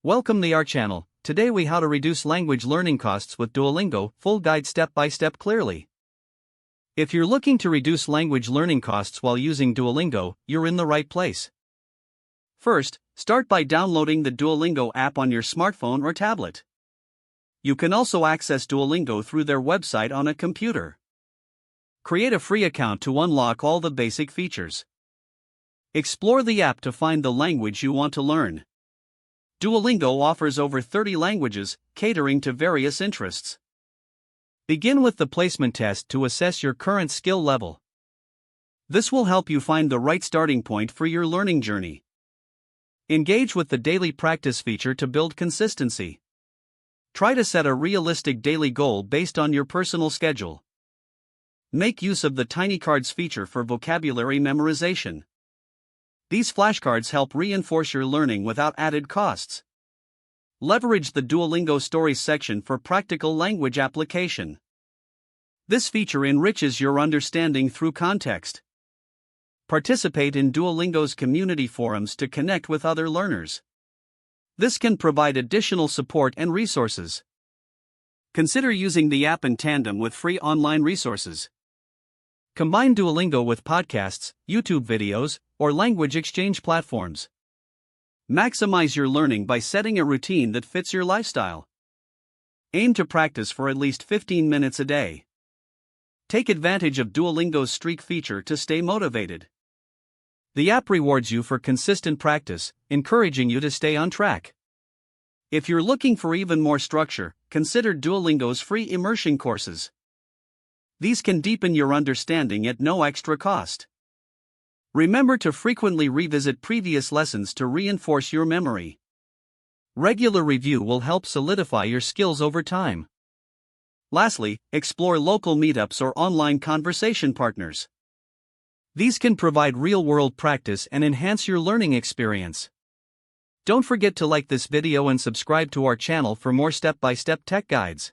Welcome to our channel. Today we how to reduce language learning costs with Duolingo, full guide step by step clearly. If you're looking to reduce language learning costs while using Duolingo, you're in the right place. First, start by downloading the Duolingo app on your smartphone or tablet. You can also access Duolingo through their website on a computer. Create a free account to unlock all the basic features. Explore the app to find the language you want to learn. Duolingo offers over 30 languages, catering to various interests. Begin with the placement test to assess your current skill level. This will help you find the right starting point for your learning journey. Engage with the daily practice feature to build consistency. Try to set a realistic daily goal based on your personal schedule. Make use of the tiny cards feature for vocabulary memorization. These flashcards help reinforce your learning without added costs. Leverage the Duolingo Stories section for practical language application. This feature enriches your understanding through context. Participate in Duolingo's community forums to connect with other learners. This can provide additional support and resources. Consider using the app in tandem with free online resources. Combine Duolingo with podcasts, YouTube videos, or language exchange platforms. Maximize your learning by setting a routine that fits your lifestyle. Aim to practice for at least 15 minutes a day. Take advantage of Duolingo's streak feature to stay motivated. The app rewards you for consistent practice, encouraging you to stay on track. If you're looking for even more structure, consider Duolingo's free immersion courses. These can deepen your understanding at no extra cost. Remember to frequently revisit previous lessons to reinforce your memory. Regular review will help solidify your skills over time. Lastly, explore local meetups or online conversation partners. These can provide real-world practice and enhance your learning experience. Don't forget to like this video and subscribe to our channel for more step-by-step tech guides.